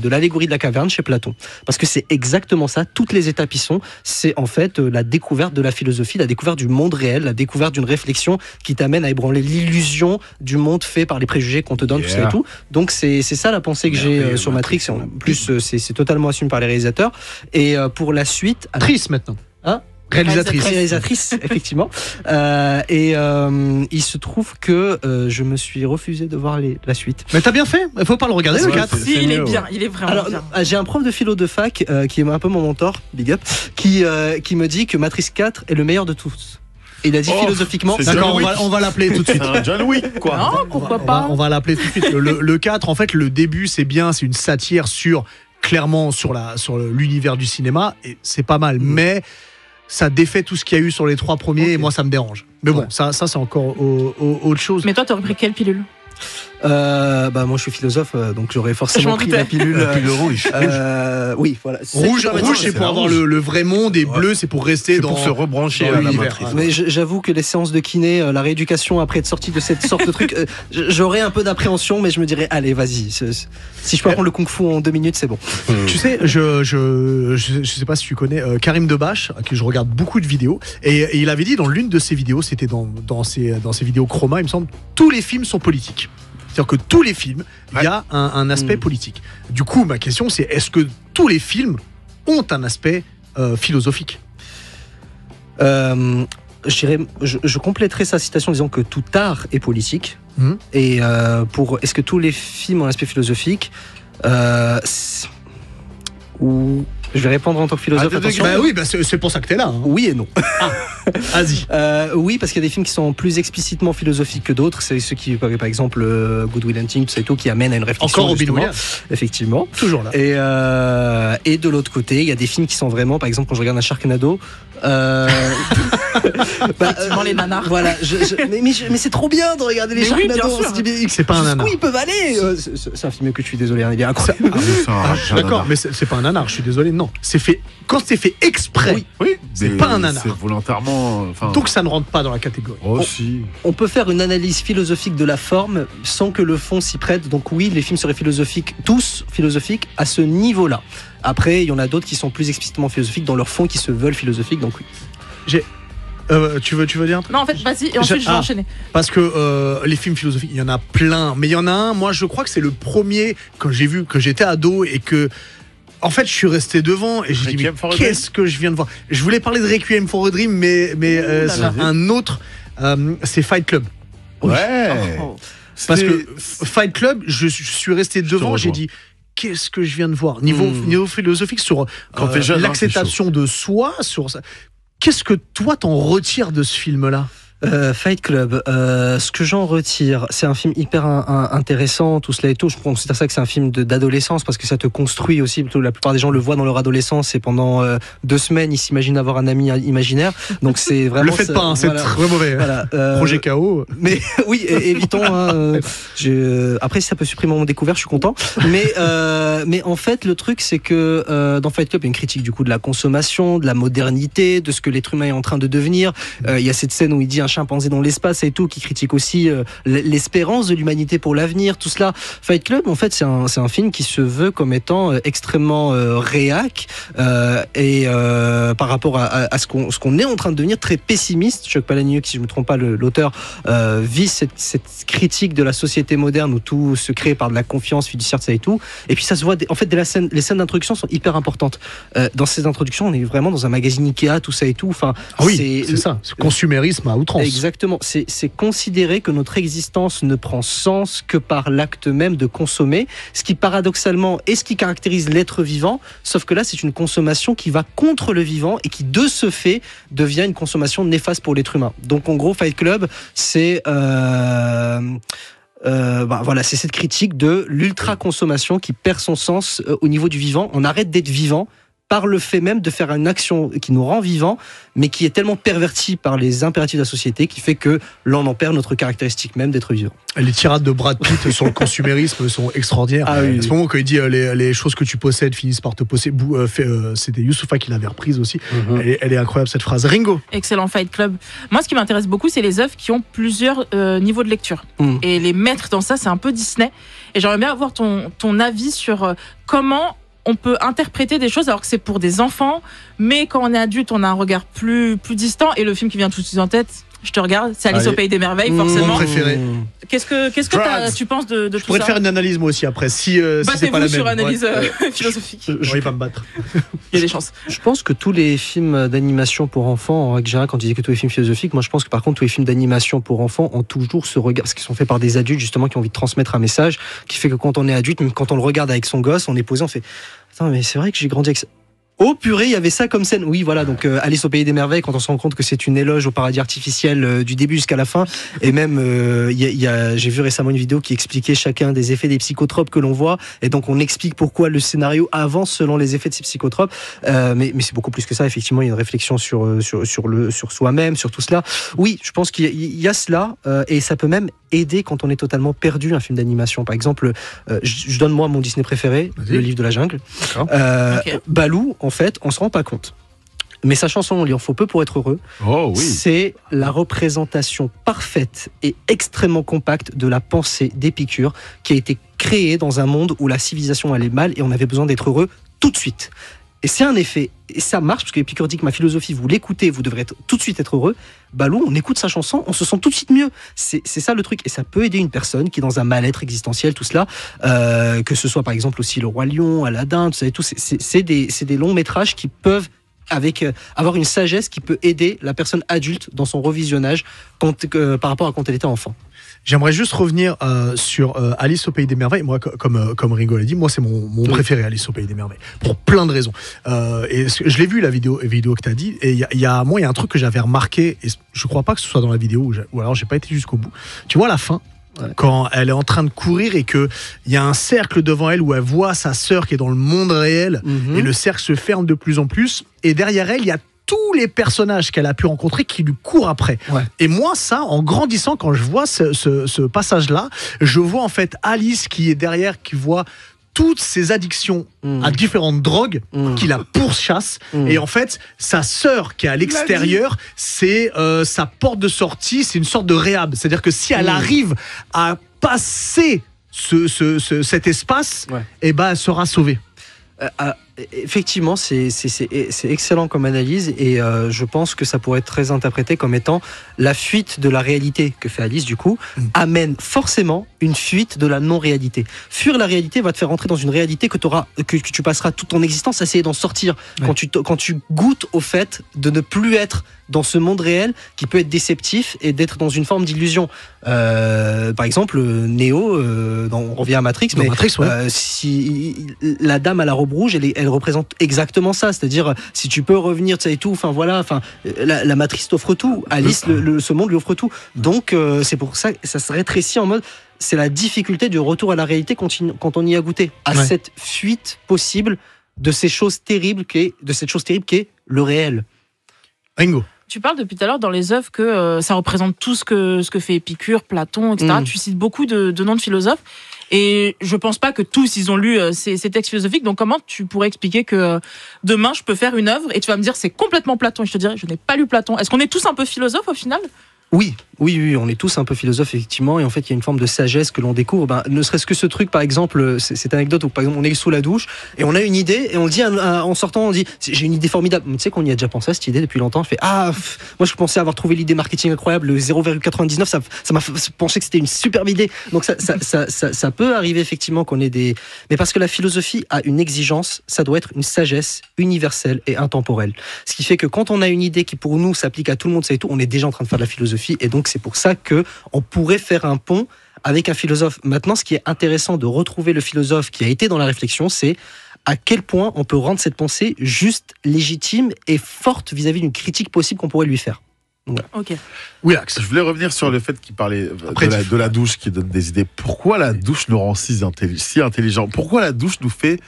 l'allégorie de la caverne chez Platon. Parce que c'est exactement ça, toutes les étapes y sont. C'est en fait la découverte de la philosophie, la découverte du monde réel, la découverte d'une réflexion qui t'amène à ébranler l'illusion du monde fait par les préjugés qu'on te donne, tout ça et tout. Donc c'est ça la pensée que j'ai sur Matrix. En plus, c'est totalement assumé par les réalisateurs. Et pour la suite... Actrice maintenant. Réalisatrice, effectivement. Il se trouve que je me suis refusé de voir la suite. Mais t'as bien fait, il faut pas le regarder, le 4. Si, il est bien, il est vraiment bien. J'ai un prof de philo de fac qui est un peu mon mentor, big up, qui me dit que Matrix 4 est le meilleur de tous. Il a dit philosophiquement. D'accord, on va l'appeler tout de suite. John Wick, quoi. Non, pourquoi pas. On va l'appeler tout de suite. Le 4, en fait, le début, c'est bien, c'est une satire clairement sur l'univers du cinéma, et c'est pas mal, mais ça défait tout ce qu'il y a eu sur les 3 premiers, et moi ça me dérange. Mais bon, ça c'est encore autre chose. Mais toi, t'aurais pris quelle pilule ? Moi je suis philosophe, donc j'aurais forcément pris la pilule rouge. Oui, voilà. Rouge, c'est pour avoir le vrai monde, et bleu c'est pour rester pour se rebrancher à la matrice. Mais j'avoue que les séances de kiné, la rééducation après être sorti de cette sorte de truc, j'aurais un peu d'appréhension, mais je me dirais allez, vas-y. Si je peux apprendre le kung-fu en 2 minutes, c'est bon. Tu sais, je sais pas si tu connais Karim Debache, que je regarde beaucoup de vidéos, et il avait dit dans l'une de ses vidéos, c'était dans ses vidéos Chroma, il me semble, tous les films sont politiques. C'est-à-dire que tous les films, il y a un aspect politique. Du coup, ma question, c'est est-ce que tous les films ont un aspect philosophique ? Je compléterai sa citation en disant que tout art est politique. Et est-ce que tous les films ont un aspect philosophique ? Je vais répondre en tant que philosophe. C'est pour ça que t'es là. Oui et non. Vas-y. Oui, parce qu'il y a des films qui sont plus explicitement philosophiques que d'autres. C'est ceux qui, par exemple, Good Will Hunting, tout ça et tout, qui amènent à une réflexion. Encore Robin Williams. Effectivement. Toujours là. Et de l'autre côté, il y a des films qui sont vraiment, par exemple, quand je regarde un Sharknado. Les nanars. Voilà. Mais c'est trop bien de regarder les Sharknado. C'est pas un nanar. Où ils peuvent aller. C'est un film que je suis désolé, il est incroyable. D'accord, mais c'est pas un nanar. Je suis désolé. Non, quand c'est fait exprès. Oui, c'est pas un nanar. C'est volontairement. Donc ça ne rentre pas dans la catégorie. On peut faire une analyse philosophique de la forme sans que le fond s'y prête. Donc oui, les films seraient philosophiques, tous philosophiques à ce niveau-là. Après, il y en a d'autres qui sont plus explicitement philosophiques dans leur fond, qui se veulent philosophiques. Donc oui. Tu veux dire un truc ? Non, en fait, vas-y, et ensuite je vais enchaîner. Parce que les films philosophiques, il y en a plein, mais il y en a un. Moi, je crois que c'est le premier que j'ai vu, que j'étais ado et que. En fait, je suis resté devant et j'ai dit, mais qu'est-ce que je viens de voir ? Je voulais parler de Requiem for a Dream, mais un autre, c'est Fight Club. Ouais. Parce que Fight Club, je suis resté devant, j'ai dit, qu'est-ce que je viens de voir ? Niveau philosophique, sur l'acceptation de soi, sur ça. Qu'est-ce que toi t'en retires de ce film-là ? Fight Club, ce que j'en retire, c'est un film hyper intéressant, tout cela et tout. Je considère ça que c'est un film d'adolescence parce que ça te construit aussi. La plupart des gens le voient dans leur adolescence et pendant 2 semaines, ils s'imaginent avoir un ami imaginaire. Donc c'est vraiment. Le faites pas, hein, c'est très mauvais. Voilà, Projet KO. Mais oui, évitons. Après, si ça peut supprimer mon découvert, je suis content. Mais en fait, le truc, c'est que dans Fight Club, il y a une critique du coup de la consommation, de la modernité, de ce que l'être humain est en train de devenir. Il y a cette scène où il dit un chimpanzé dans l'espace et tout, qui critique aussi l'espérance de l'humanité pour l'avenir, tout cela. Fight Club, en fait, c'est un film qui se veut comme étant extrêmement réac et par rapport à ce qu'on est en train de devenir, très pessimiste. Chuck Palahniuk, si je ne me trompe pas, l'auteur, vise cette critique de la société moderne où tout se crée par de la confiance fiduciaire, ça et tout. Et puis ça se voit, en fait, les scènes d'introduction sont hyper importantes. Dans ces introductions, on est vraiment dans un magazine Ikea, tout ça et tout. Enfin, oui, c'est ça, c'est consumérisme à outrance. Exactement, c'est considérer que notre existence ne prend sens que par l'acte même de consommer, ce qui paradoxalement est ce qui caractérise l'être vivant, sauf que là c'est une consommation qui va contre le vivant et qui de ce fait devient une consommation néfaste pour l'être humain. Donc en gros Fight Club c'est voilà, c'est cette critique de l'ultra-consommation qui perd son sens au niveau du vivant. On arrête d'être vivant par le fait même de faire une action qui nous rend vivants, mais qui est tellement pervertie par les impératifs de la société qui fait que l'on en perd notre caractéristique même d'être vivant. Les tirades de Brad Pitt sur le consumérisme sont extraordinaires. À ce moment quand il dit les choses que tu possèdes finissent par te posséder, c'était Youssoupha qui l'avait reprise aussi. Elle est incroyable cette phrase. Ringo. Excellent Fight Club. Moi, ce qui m'intéresse beaucoup, c'est les œuvres qui ont plusieurs niveaux de lecture. Et les mettre dans ça, c'est un peu Disney. Et j'aimerais bien avoir ton avis sur comment on peut interpréter des choses alors que c'est pour des enfants, mais quand on est adulte, on a un regard plus distant. Et le film qui vient tout de suite en tête, je te regarde, c'est Alice au Pays des Merveilles, forcément. Mon préféré. Qu'est-ce que tu penses de tout ça? Je pourrais te faire une analyse moi aussi après, si c'est pas la même. sur analyse philosophique. Je vais pas me battre. Il y a des chances. Je pense que tous les films d'animation pour enfants, en règle générale, quand tu dis que tous les films philosophiques, moi je pense que par contre tous les films d'animation pour enfants ont toujours ce regard, parce qu'ils sont faits par des adultes justement qui ont envie de transmettre un message, qui fait que quand on est adulte, même quand on le regarde avec son gosse, on est posé, on fait attends mais c'est vrai que j'ai grandi avec ça. Oh purée, il y avait ça comme scène. Oui, voilà, donc Alice au Pays des Merveilles, quand on se rend compte que c'est une éloge au paradis artificiel du début jusqu'à la fin. Et même, j'ai vu récemment une vidéo qui expliquait chacun des effets des psychotropes que l'on voit. Et donc, on explique pourquoi le scénario avance selon les effets de ces psychotropes. Mais c'est beaucoup plus que ça. Effectivement, il y a une réflexion sur soi-même, sur tout cela. Oui, je pense qu'il y a cela. Et ça peut même aider quand on est totalement perdu un film d'animation. Par exemple, je donne moi mon Disney préféré, Le Livre de la Jungle. Balou, en fait, on se rend pas compte. Mais sa chanson, il en faut peu pour être heureux. Oh, oui. C'est la représentation parfaite et extrêmement compacte de la pensée d'Épicure qui a été créée dans un monde où la civilisation allait mal et on avait besoin d'être heureux tout de suite. Et c'est un effet, et ça marche, parce que Épicure dit que ma philosophie, vous l'écoutez, vous devrez tout de suite être heureux. Balou, on écoute sa chanson, on se sent tout de suite mieux. C'est ça le truc, et ça peut aider une personne qui est dans un mal-être existentiel, tout cela, que ce soit par exemple aussi Le Roi Lion, Aladdin, tout ça et tout. C'est des longs métrages qui peuvent avoir une sagesse qui peut aider la personne adulte dans son revisionnage par rapport à quand elle était enfant. J'aimerais juste revenir sur Alice au Pays des Merveilles. Moi, comme Ringo l'a dit, moi c'est mon préféré, Alice au Pays des Merveilles, pour plein de raisons. Et je l'ai vu la vidéo que tu as dit, et il y a un truc que j'avais remarqué, et je crois pas que ce soit dans la vidéo, ou alors j'ai pas été jusqu'au bout. Tu vois à la fin, quand elle est en train de courir et qu'il y a un cercle devant elle où elle voit sa sœur qui est dans le monde réel, et le cercle se ferme de plus en plus, et derrière elle, il y a tous les personnages qu'elle a pu rencontrer qui lui courent après. Et moi, ça, en grandissant, quand je vois ce passage-là, je vois en fait Alice qui est derrière, qui voit toutes ses addictions à différentes drogues qui la pourchassent. Et en fait, sa sœur qui est à l'extérieur, c'est sa porte de sortie, c'est une sorte de réhab. C'est-à-dire que si elle arrive à passer cet espace, et ben, elle sera sauvée. Effectivement, c'est excellent comme analyse et je pense que ça pourrait être très interprété comme étant la fuite de la réalité que fait Alice, du coup, amène forcément une fuite de la non-réalité. Fuir la réalité va te faire rentrer dans une réalité que tu passeras toute ton existence à essayer d'en sortir. Quand tu goûtes au fait de ne plus être dans ce monde réel qui peut être déceptif et d'être dans une forme d'illusion. Par exemple, Neo, on revient à Matrix, mais si la dame à la robe rouge, elle représente exactement ça. C'est-à-dire, si tu peux revenir, tu sais, et tout, enfin voilà, enfin, la matrice t'offre tout. Alice, ce monde lui offre tout. Donc, c'est pour ça que ça se rétrécit en mode, c'est la difficulté du retour à la réalité quand on y a goûté. À cette fuite possible de ces choses terribles de cette chose terrible qui est le réel. Ringo. Tu parles depuis tout à l'heure dans les œuvres que ça représente tout ce que fait Épicure, Platon, etc. Tu cites beaucoup de noms de philosophes. Et je pense pas que tous, ils ont lu ces textes philosophiques. Donc, comment tu pourrais expliquer que demain, je peux faire une œuvre et tu vas me dire c'est complètement Platon. Et je te dirais, je n'ai pas lu Platon. Est-ce qu'on est tous un peu philosophes au final ? Oui, on est tous un peu philosophes, effectivement, et en fait, il y a une forme de sagesse que l'on découvre. Ne serait-ce que ce truc, par exemple, cette anecdote où, par exemple, on est sous la douche, et on a une idée, et on le dit en sortant, on dit, j'ai une idée formidable. Mais tu sais qu'on y a déjà pensé à cette idée depuis longtemps. On fait, moi, je pensais avoir trouvé l'idée marketing incroyable, le 0,99, ça m'a pensé que c'était une superbe idée. Donc, ça peut arriver, effectivement, qu'on ait des... Mais parce que la philosophie a une exigence, ça doit être une sagesse universelle et intemporelle. Ce qui fait que quand on a une idée qui, pour nous, s'applique à tout le monde, c'est tout, on est déjà en train de faire de la philosophie. Et donc, c'est pour ça qu'on pourrait faire un pont avec un philosophe. Maintenant, ce qui est intéressant de retrouver le philosophe qui a été dans la réflexion, c'est à quel point on peut rendre cette pensée juste, légitime et forte vis-à-vis d'une critique possible qu'on pourrait lui faire. Voilà. Ok. Oui, Axe. Je voulais revenir sur le fait qu'il parlait de la douche qui donne des idées. Pourquoi la douche nous rend si intelligents ? Pourquoi la douche nous fait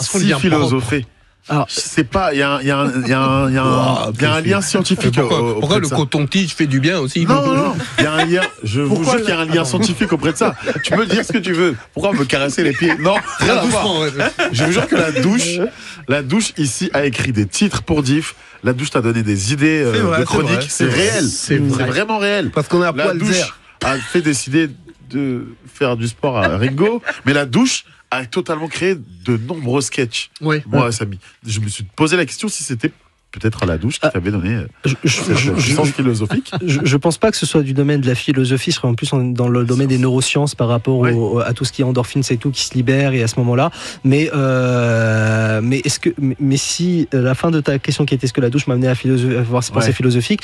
si philosopher ? Alors, c'est pas, il y a un lien scientifique. Pourquoi le coton-tige fait du bien aussi ? Non, il y a un lien. Je vous jure qu'il y a un lien scientifique auprès de ça. Tu peux dire ce que tu veux. Pourquoi me caresser les pieds ? Non, rien à voir. Je vous jure que la douche ici a écrit des titres pour Diff. La douche t'a donné des idées de chroniques. C'est réel. C'est vraiment réel. Parce qu'on a la douche a fait décider de faire du sport à Ringo, mais la douche a totalement créé de nombreux sketchs. Oui. Moi, Samy, je me suis posé la question si c'était peut-être la douche qui t'avait donné ce sens philosophique. Je pense pas que ce soit du domaine de la philosophie, ce serait en plus dans le domaine des neurosciences par rapport à tout ce qui est endorphines, c'est tout qui se libère et à ce moment-là. Mais si la fin de ta question qui était est-ce que la douche m'a amené à avoir ces pensées philosophiques,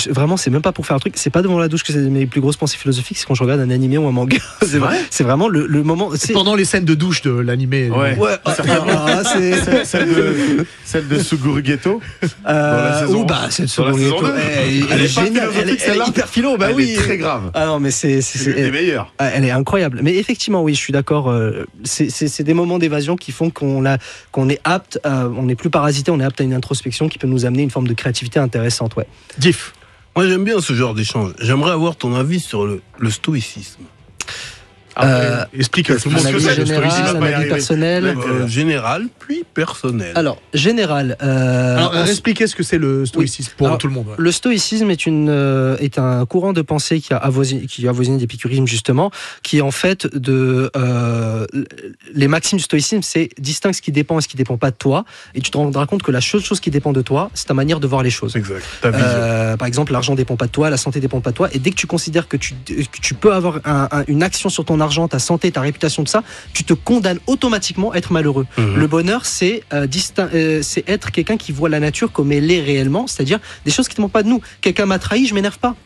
vraiment, c'est même pas pour faire un truc. C'est pas devant la douche que c'est mes plus grosses pensées philosophiques. C'est quand je regarde un animé ou un manga. C'est vraiment le moment. C'est pendant les scènes de douche de l'animé. Celle de Suguru Geto. Celle de Suguru Geto. Elle est géniale. Elle est hyper philo. Bah oui. Elle est très grave. Ah non, mais c'est les meilleurs. Elle est incroyable. Mais effectivement, oui, je suis d'accord. C'est des moments d'évasion qui font qu'on est apte, on n'est plus parasité, on est apte à une introspection qui peut nous amener une forme de créativité intéressante. Ouais. Diff. Moi, j'aime bien ce genre d'échange. J'aimerais avoir ton avis sur le stoïcisme. Explique à tout le monde ce que c'est, le stoïcisme. Un avis personnel. Général, puis personnel. Alors, général. Expliquez ce que c'est le stoïcisme pour tout le monde. Ouais. Le stoïcisme est un courant de pensée qui a avoisiné l'épicurisme, justement, qui est en fait les maximes du stoïcisme, c'est distingue ce qui dépend et ce qui dépend pas de toi. Et tu te rendras compte que la seule chose qui dépend de toi, c'est ta manière de voir les choses. Exact. Ta vision. Par exemple, l'argent dépend pas de toi, la santé dépend pas de toi. Et dès que tu considères que tu peux avoir une action sur ton argent, ta santé, ta réputation de ça, tu te condamnes automatiquement à être malheureux. Le bonheur, c'est être quelqu'un qui voit la nature comme elle est réellement, c'est-à-dire des choses qui ne dépendent pas de nous. Quelqu'un m'a trahi, je m'énerve pas.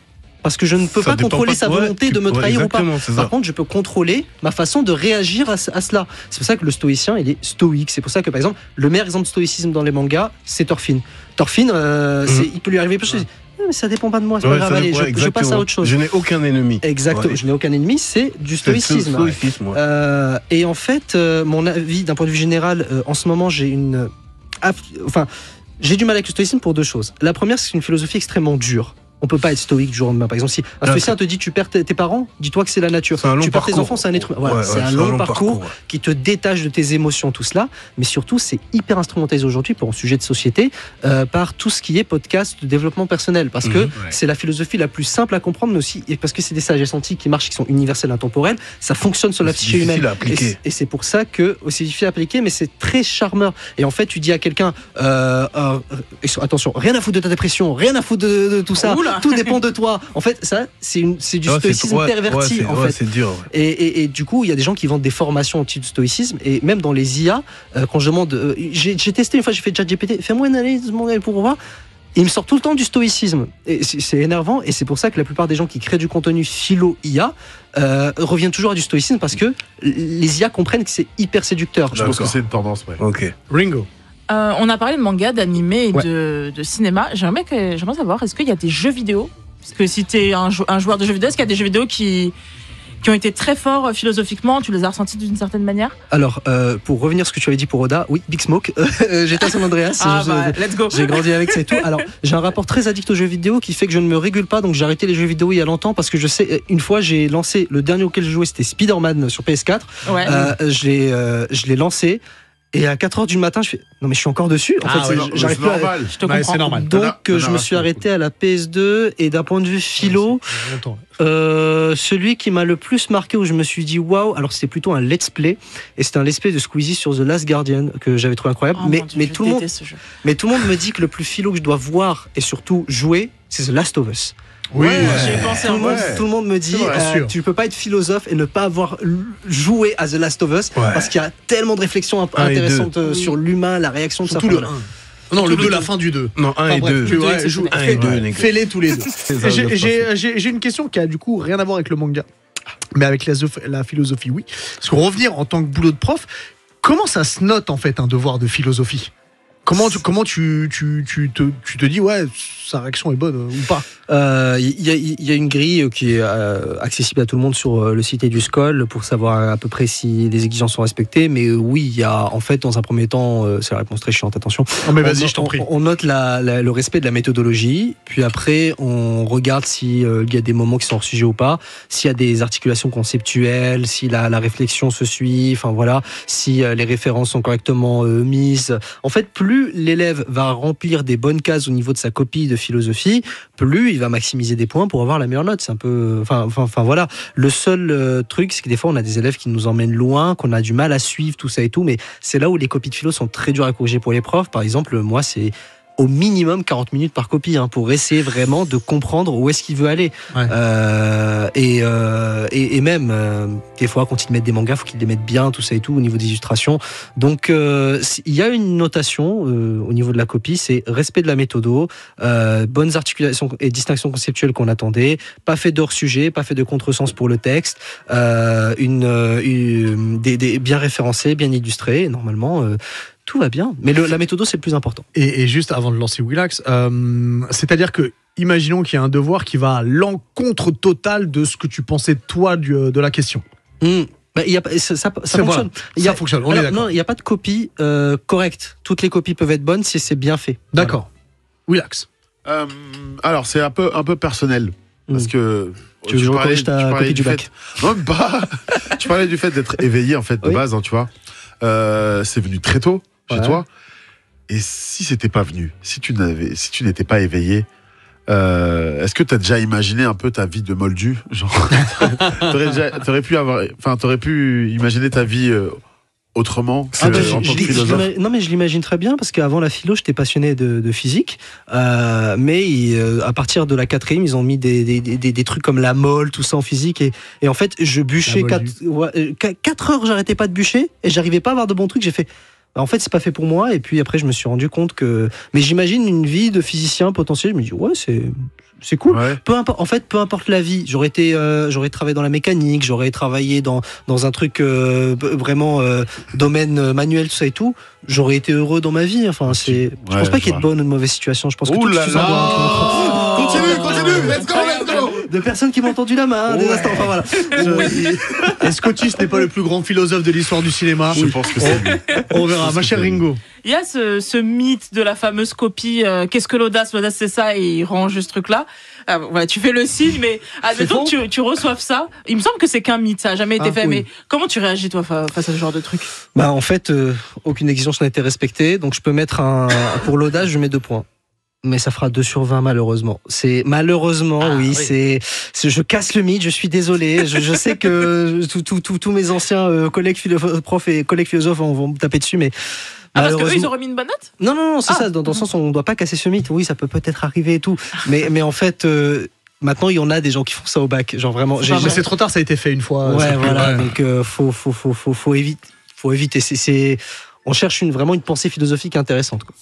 Parce que je ne peux pas contrôler sa volonté de me trahir ou pas. Par contre, je peux contrôler ma façon de réagir à cela. C'est pour ça que le stoïcien, il est stoïque. C'est pour ça que, par exemple, le meilleur exemple de stoïcisme dans les mangas, c'est Thorfinn. Thorfinn, il peut lui arriver plein de choses. Mais ça dépend pas de moi, c'est pas grave, allez, je passe à autre chose. Je n'ai aucun ennemi. Exactement, je n'ai aucun ennemi, c'est du stoïcisme. Et en fait, mon avis, d'un point de vue général, en ce moment, j'ai du mal avec le stoïcisme pour deux choses. La première, c'est une philosophie extrêmement dure. On peut pas être stoïque du jour au lendemain. Par exemple, si un stoïcien te dit tu perds tes parents, dis-toi que c'est la nature. Tu perds tes enfants, c'est un être humain. Voilà, c'est un long parcours qui te détache de tes émotions, tout cela. Mais surtout, c'est hyper instrumentalisé aujourd'hui pour un sujet de société par tout ce qui est podcast de développement personnel. Parce que c'est la philosophie la plus simple à comprendre, mais aussi parce que c'est des sagesses antiques qui marchent, qui sont universelles, intemporelles. Ça fonctionne sur la psyché humaine. Et c'est pour ça que c'est difficile à appliquer, mais c'est très charmeur. Et en fait, tu dis à quelqu'un attention, rien à foutre de ta dépression, rien à foutre de tout ça. Tout dépend de toi. En fait, ça, c'est du stoïcisme perverti. En fait. C'est dur. Et du coup, il y a des gens qui vendent des formations au type de stoïcisme. Et même dans les IA, quand je demande, j'ai testé une fois, j'ai fait ChatGPT, fais-moi une analyse pour voir. Il me sort tout le temps du stoïcisme. Et c'est énervant, et c'est pour ça que la plupart des gens qui créent du contenu philo-IA reviennent toujours à du stoïcisme, parce que les IA comprennent que c'est hyper séducteur. Je pense que c'est une tendance, ouais. Ok. Ringo. On a parlé de manga, d'animé et de cinéma. J'aimerais savoir, est-ce qu'il y a des jeux vidéo? Parce que si tu es un joueur de jeux vidéo, est-ce qu'il y a des jeux vidéo qui ont été très forts philosophiquement? Tu les as ressentis d'une certaine manière? Alors, pour revenir à ce que tu avais dit pour Oda, oui, Big Smoke. J'étais à San Andreas. Let's go. J'ai grandi avec ça et tout. Alors, j'ai un rapport très addict aux jeux vidéo qui fait que je ne me régule pas. Donc, j'ai arrêté les jeux vidéo il y a longtemps parce que je sais, une fois, j'ai lancé le dernier auquel je jouais, c'était Spider-Man sur PS4. Ouais. Je l'ai lancé. Et à 4h du matin, je fais non mais je suis encore dessus. En fait, j'arrive plus à... Je te comprends. C'est normal. Donc je me suis arrêté à la PS2 et d'un point de vue philo, celui qui m'a le plus marqué où je me suis dit waouh, alors c'était plutôt un let's play et c'était un let's play de Squeezie sur The Last Guardian que j'avais trouvé incroyable. Oh mais tout le monde me dit que le plus philo que je dois voir et surtout jouer, c'est The Last of Us. Oui, j'ai pensé tout le monde me dit tu peux pas être philosophe et ne pas avoir joué à The Last of Us parce qu'il y a tellement de réflexions intéressantes sur l'humain, la réaction de ça. Surtout le 1. Non, le 2, la fin du 2. Non, 1 et 2. Fais-les tous les deux. J'ai une question qui a du coup rien à voir avec le manga, mais avec la philosophie, oui. Parce que revenir en tant que boulot de prof, comment ça se note en fait un devoir de philosophie? Comment tu te dis ouais, sa réaction est bonne ou pas? Il y a une grille qui est accessible à tout le monde sur le site EduSchool pour savoir à peu près si les exigences sont respectées. Mais oui, il y a en fait dans un premier temps, c'est la réponse très chiante, attention. Non mais vas-y, je t'en prie. On note le respect de la méthodologie, puis après on regarde s'il y a des moments qui sont hors sujet ou pas, s'il y a des articulations conceptuelles, si la réflexion se suit, enfin voilà, si les références sont correctement mises. En fait, plus l'élève va remplir des bonnes cases au niveau de sa copie de philosophie, plus il va maximiser des points pour avoir la meilleure note. C'est un peu, enfin voilà. Le seul truc, c'est que des fois on a des élèves qui nous emmènent loin, qu'on a du mal à suivre tout ça et tout, mais c'est là où les copies de philo sont très dures à corriger pour les profs. Par exemple, moi c'est au minimum 40 minutes par copie pour essayer vraiment de comprendre où est-ce qu'il veut aller. Ouais. Et même des fois quand ils mettent des mangas, faut qu'ils les mettent bien, tout ça et tout au niveau des illustrations. Donc il y a une notation au niveau de la copie, c'est respect de la méthodo, bonnes articulations et distinctions conceptuelles qu'on attendait, pas fait d'hors sujet, pas fait de contresens pour le texte, bien référencé, bien illustré. Normalement tout va bien, mais la méthodo c'est le plus important. Et juste avant de lancer Willax, c'est-à-dire que imaginons qu'il y a un devoir qui va à l'encontre totale de ce que tu pensais toi de la question. Bah, ça fonctionne. Ça fonctionne, on est d'accord. Non, il n'y a pas de copie correcte. Toutes les copies peuvent être bonnes si c'est bien fait. D'accord. Willax. Alors c'est un peu personnel parce que tu veux parlais ta copie du bac. Non, pas. Tu parlais du fait d'être éveillé en fait de base, tu vois. C'est venu très tôt chez toi. Et si c'était pas venu, si tu n'étais pas éveillé, est-ce que tu as déjà imaginé un peu ta vie de moldu, genre t'aurais pu imaginer ta vie autrement en tant que philosophe? Non mais je l'imagine très bien parce qu'avant la philo j'étais passionné de physique, mais à partir de la 4e ils ont mis des trucs comme la mole, tout ça en physique et en fait je bûchais 4 heures, j'arrêtais pas de bûcher et j'arrivais pas à avoir de bons trucs. J'ai fait en fait c'est pas fait pour moi et puis après je me suis rendu compte que mais j'imagine une vie de physicien potentiel, je me dis ouais c'est cool. Ouais. Peu importe la vie. J'aurais travaillé dans la mécanique, j'aurais travaillé dans un truc vraiment domaine manuel, tout ça et tout. J'aurais été heureux dans ma vie. Enfin, je pense pas qu'il y ait de bonne ou de mauvaise situation. Je pense que Continue, let's go. De personnes qui m'ont tendu la main, des instants. Enfin voilà. Et Scotty, ce n'est pas le plus grand philosophe de l'histoire du cinéma. Je pense que c'est lui. On verra. Ma chère Ringo. Il y a ce mythe de la fameuse copie. Qu'est-ce que l'audace? L'audace, c'est ça, et il range ce truc-là. Voilà, tu fais le signe, mais admettons que tu reçoives ça. Il me semble que c'est qu'un mythe, ça n'a jamais été fait. Oui. Mais comment tu réagis, toi, face à ce genre de truc? Bah, en fait, aucune exigence n'a été respectée. Donc, je peux mettre pour l'audace, je mets 2 points. Mais ça fera 2 sur 20 malheureusement. C'est malheureusement oui. Je casse le mythe. Je suis désolé. Je sais que tous mes anciens collègues profs et collègues philosophes vont me taper dessus, mais parce qu'eux ils ont remis une bonne note. Non, c'est ça. Dans le sens où on ne doit pas casser ce mythe. Oui, ça peut peut-être arriver et tout. Mais en fait. Maintenant, il y en a des gens qui font ça au bac. Genre vraiment. Mais c'est trop tard. Ça a été fait une fois. Ouais, voilà. Donc faut éviter. On cherche vraiment une pensée philosophique intéressante, quoi.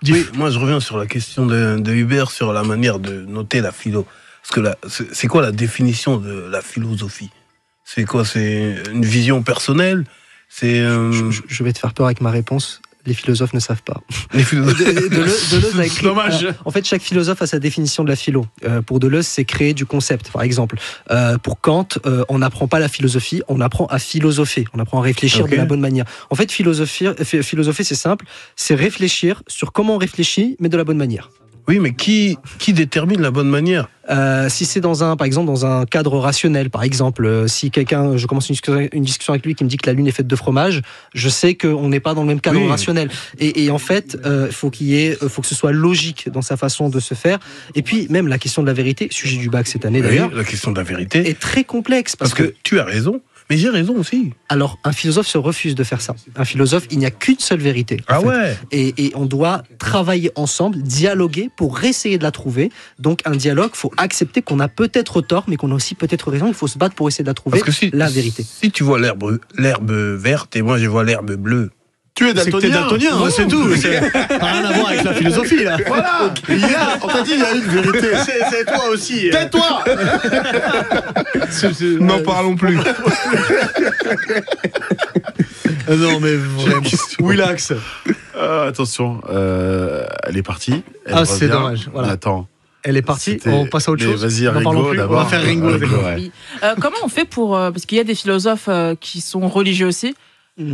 Oui, moi je reviens sur la question de Hubert sur la manière de noter la philo. Parce que c'est quoi la définition de la philosophie? C'est quoi? C'est une vision personnelle? Je vais te faire peur avec ma réponse. Les philosophes ne savent pas. Les philosophes. Deleuze a écrit. Dommage. En fait, chaque philosophe a sa définition de la philo. Pour Deleuze, c'est créer du concept. Par exemple, pour Kant, on n'apprend pas la philosophie, on apprend à philosopher, on apprend à réfléchir de la bonne manière. En fait, philosopher, c'est simple, c'est réfléchir sur comment on réfléchit, mais de la bonne manière. Oui, mais qui détermine la bonne manière? Si c'est par exemple dans un cadre rationnel, par exemple, si je commence une discussion avec lui qui me dit que la Lune est faite de fromage, je sais qu'on n'est pas dans le même cadre rationnel. Et en fait, faut que ce soit logique dans sa façon de se faire. Et puis même la question de la vérité, sujet du bac cette année d'ailleurs, la question de la vérité est très complexe parce que tu as raison. Mais j'ai raison aussi. Alors, un philosophe se refuse de faire ça. Un philosophe, il n'y a qu'une seule vérité. Ah ouais. Et on doit travailler ensemble, dialoguer pour essayer de la trouver. Donc, un dialogue, il faut accepter qu'on a peut-être tort, mais qu'on a aussi peut-être raison. Il faut se battre pour essayer de la trouver, la vérité. Si tu vois l'herbe verte et moi je vois l'herbe bleue, tu es daltonien, c'est tout. Ça n'a rien à voir avec la philosophie, là. Voilà. On t'a dit, il y a une vérité. C'est toi aussi. Tais-toi. N'en parlons plus. Non, mais vraiment. Willax. Attention, elle est partie. C'est dommage. Voilà. Attends. Elle est partie, on passe à autre chose. Vas-y, Ringo d'abord. On va faire Ringo. Ouais. Comment on fait pour... parce qu'il y a des philosophes qui sont religieux aussi.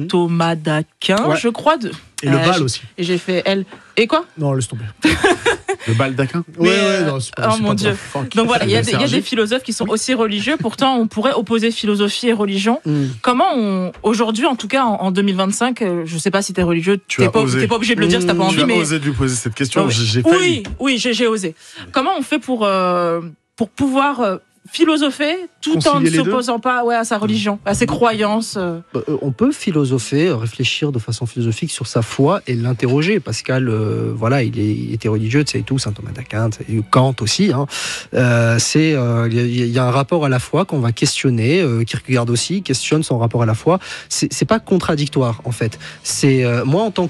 Thomas d'Aquin, je crois. Et le bal aussi. Et j'ai fait elle. Et quoi? Non, laisse tomber. Le bal d'Aquin? Non, oh mon Dieu. Donc voilà, il y a des philosophes qui sont aussi religieux. Pourtant, on pourrait opposer philosophie et religion. Comment aujourd'hui, en tout cas en 2025, je sais pas si t'es religieux, t'es pas obligé de le dire si t'as pas envie. Tu as osé de lui poser cette question. J'ai failli. Oui, j'ai osé. Comment on fait pour pouvoir philosopher tout en ne s'opposant pas à sa religion, à ses croyances? On peut philosopher, réfléchir de façon philosophique sur sa foi et l'interroger. Pascal, il était religieux, tu sais tout, saint Thomas d'Aquin, Kant aussi. Il y a un rapport à la foi qu'on va questionner. Kierkegaard aussi questionne son rapport à la foi. C'est pas contradictoire en fait. C'est moi en tout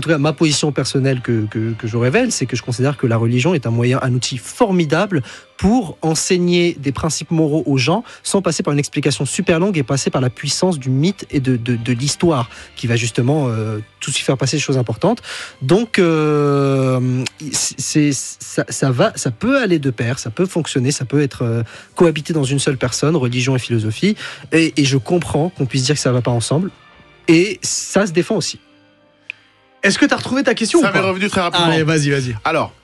cas ma position personnelle que je révèle, c'est que je considère que la religion est un outil formidable pour enseigner des principes moraux aux gens sans passer par une explication super longue et passer par la puissance du mythe et de l'histoire qui va justement tout de suite faire passer des choses importantes. Donc ça peut aller de pair, ça peut fonctionner, ça peut être cohabité dans une seule personne, religion et philosophie, et je comprends qu'on puisse dire que ça va pas ensemble, et ça se défend aussi. Est-ce que tu as retrouvé ta question Ça ou pas? m'est revenu très rapidement. Allez, vas-y. Alors,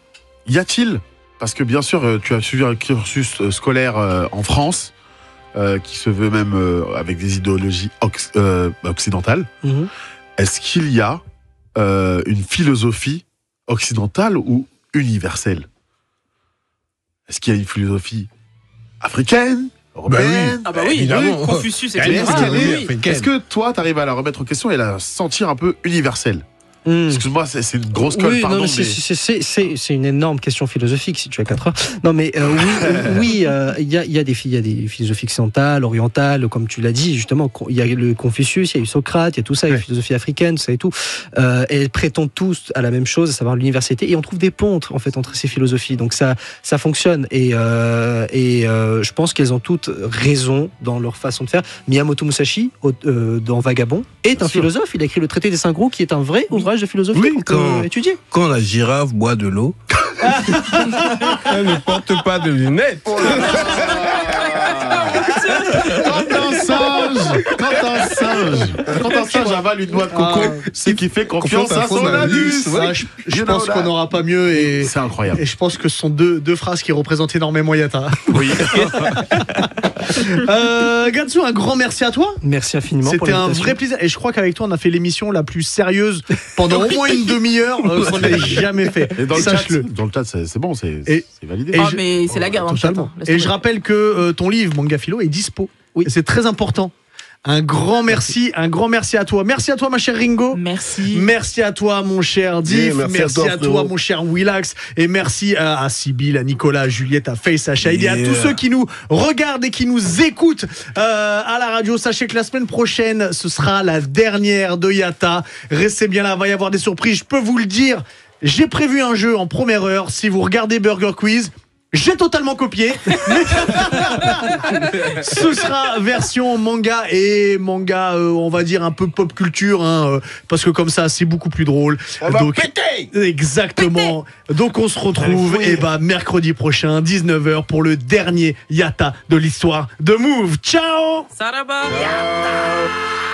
y a-t-il, parce que bien sûr, tu as suivi un cursus scolaire en France, qui se veut même avec des idéologies occidentales. Est-ce qu'il y a une philosophie occidentale ou universelle? Est-ce qu'il y a une philosophie africaine, européenne? Ah bah oui, évidemment. Confucius, Est-ce que toi, tu arrives à la remettre en question et la sentir un peu universelle? Excuse-moi, c'est une grosse colle, pardon. Non, c'est une énorme question philosophique si tu as 4 heures. Non, mais il y a des philosophies occidentales, orientales, comme tu l'as dit, justement. Il y a le Confucius, il y a eu Socrate, il y a tout ça, il y a la philosophie africaine, ça et tout. Elles prétendent tous à la même chose, à savoir l'universalité, et on trouve des ponts en fait entre ces philosophies. Donc ça fonctionne, et je pense qu'elles ont toutes raison dans leur façon de faire. Miyamoto Musashi, dans Vagabond, est un philosophe. Il a écrit le Traité des 5 gros, qui est un vrai ouvrage de philosophie qu'on peut étudier. Quand la girafe boit de l'eau, elle ne porte pas de lunettes. Quand un singe avale une noix de coco, c'est qu'il fait confiance à son anus. Je pense qu'on n'aura pas mieux, et c'est incroyable. Et je pense que ce sont deux phrases qui représentent énormément Yata. Oui. Gatsu, un grand merci à toi. Merci infiniment. C'était un vrai plaisir, et je crois qu'avec toi on a fait l'émission la plus sérieuse pendant au moins une demi-heure qu'on n'ait jamais fait. Et dans le chat, c'est bon, c'est validé. Mais c'est la guerre dans le chat. Et je rappelle que ton livre Manga Philo est dispo. Oui. C'est très important. Un grand merci à toi. Merci à toi, ma chère Ringo. Merci. Merci à toi, mon cher Diff. Merci à toi, mon cher Willax. Et merci à Sybille, à Nicolas, à Juliette, à Face, à Shahid, et à tous ceux qui nous regardent et qui nous écoutent à la radio. Sachez que la semaine prochaine, ce sera la dernière de Yata. Restez bien là, il va y avoir des surprises, je peux vous le dire. J'ai prévu un jeu en première heure. Si vous regardez Burger Quiz, j'ai totalement copié. Ce sera version manga et manga, on va dire un peu pop culture, hein, parce que comme ça, c'est beaucoup plus drôle. Donc, péter. Exactement. Péter. Donc on se retrouve mercredi prochain, 19h, pour le dernier Yatta de l'histoire de Move. Ciao. Saraba. Ciao.